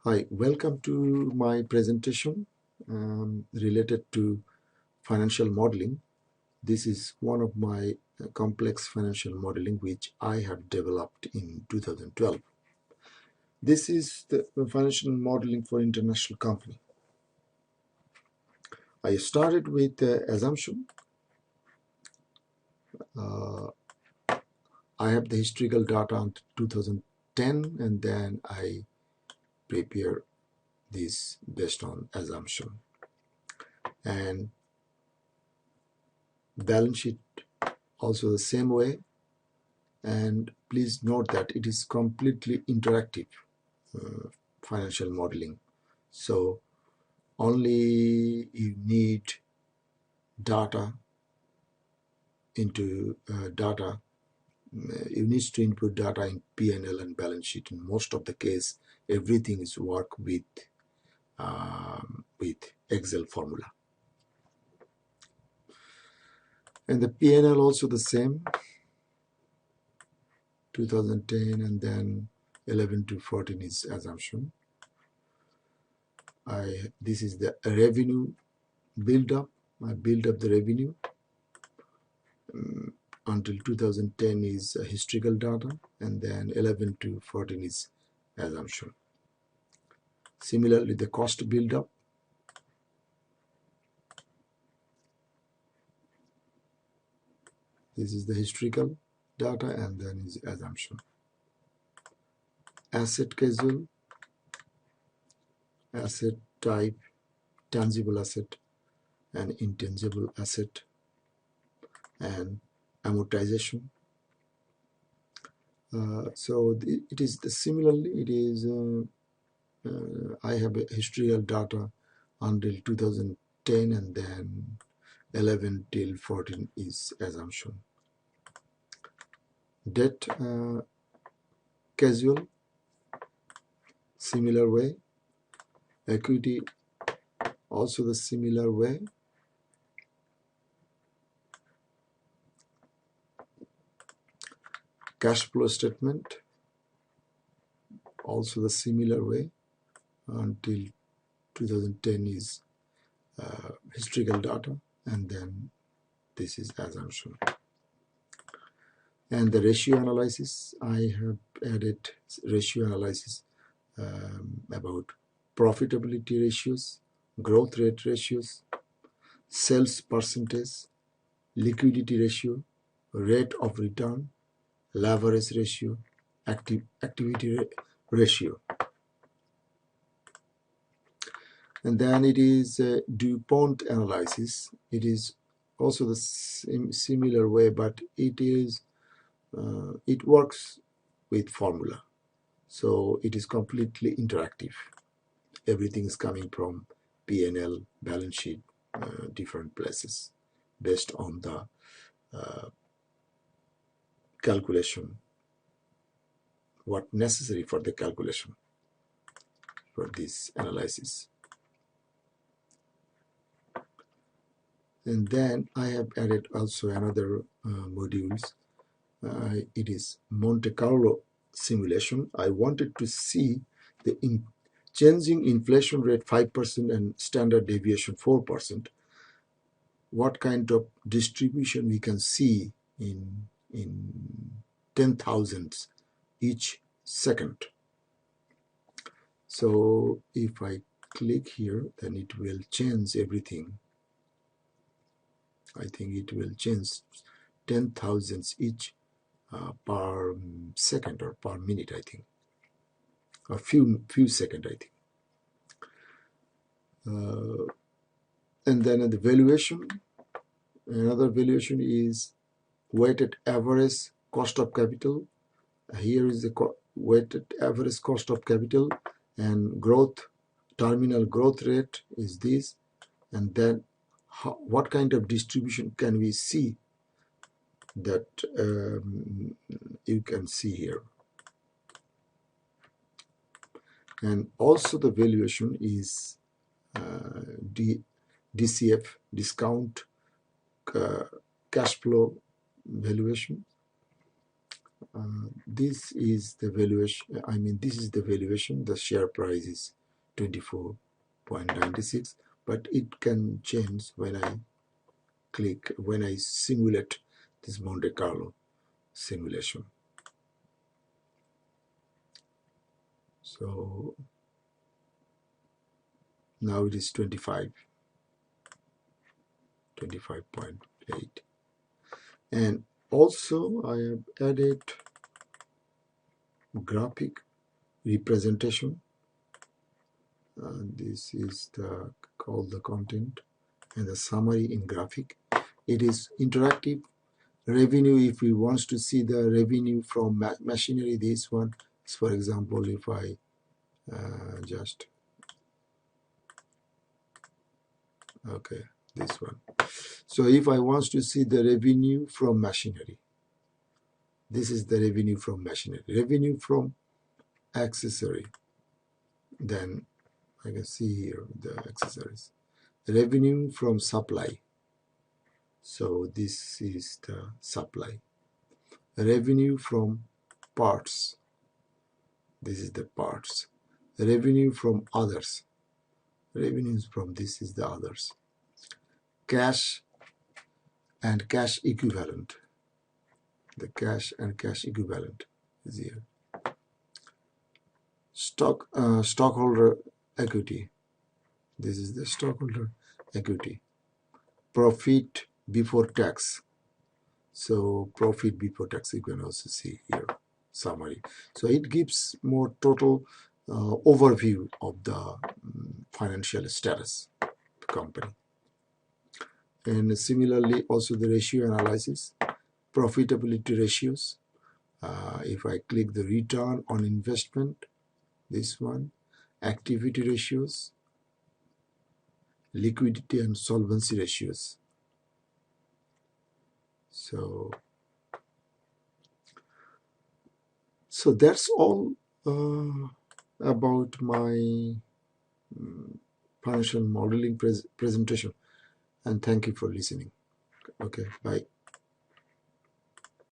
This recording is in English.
Hi, welcome to my presentation related to financial modeling. This is one of my complex financial modeling which I have developed in 2012. This is the financial modeling for international company. I started with the assumption. I have the historical data until 2010 and then I prepare this based on assumption. And balance sheet also the same way. And please note that it is completely interactive financial modeling. So only you need data into you need to input data in P&L and balance sheet. In most of the case, everything is work with Excel formula. And the P&L also the same, 2010 and then 11 to 14 is assumption. This is the revenue build up. I build up the revenue until 2010 is historical data, and then 11 to 14 is assumption. Similarly, the cost build up. This is the historical data, and then is assumption. Asset schedule, asset type, tangible asset and intangible asset, and amortization. It is similarly. It is I have a historical data until 2010 and then 11 till 14 is assumption. Debt casual, similar way. Equity also the similar way. Cash flow statement also the similar way until 2010 is historical data, and then this is assumption. And the ratio analysis, I have added ratio analysis about profitability ratios, growth rate ratios, sales percentage, liquidity ratio, rate of return, leverage ratio, activity ratio. And then it is DuPont analysis. It is also the similar way, but it works with formula. So it is completely interactive. Everything is coming from P&L, balance sheet, different places based on the calculation, what necessary for the calculation for this analysis. And then I have added also another modules. It is Monte Carlo simulation. I wanted to see the changing inflation rate 5% and standard deviation 4%. What kind of distribution we can see in 10,000s each second. So if I click here, then it will change everything. I think it will change 10,000s each per second or per minute, I think. A few seconds, I think. And then the valuation, another valuation is weighted average cost of capital. Here is the weighted average cost of capital, and terminal growth rate is this. And then what kind of distribution can we see that you can see here. And also the valuation is DCF, discount cash flow valuation. this is the valuation. I mean, this is the valuation. The share price is 24.96, but it can change when I click, when I simulate this Monte Carlo simulation. So now it is 25.8. And also I have added graphic representation. This is called the content and the summary in graphic. It is interactive. Revenue, if we want to see the revenue from machinery, this one is, for example, if I this one. So if I want to see the revenue from machinery, this is the revenue from machinery. Revenue from accessory, then I can see here the accessories. Revenue from supply, so this is the supply. Revenue from parts, this is the parts. Revenue from others, revenues from this is the others. Cash and cash equivalent, the cash and cash equivalent is here. Stockholder equity, this is the stockholder equity. Profit before tax, so profit before tax you can also see here, summary. So it gives more total overview of the financial status of the company. And similarly also the ratio analysis, profitability ratios. If I click the return on investment, this one, activity ratios, liquidity and solvency ratios. So that's all about my financial modeling presentation, and thank you for listening. Okay, bye.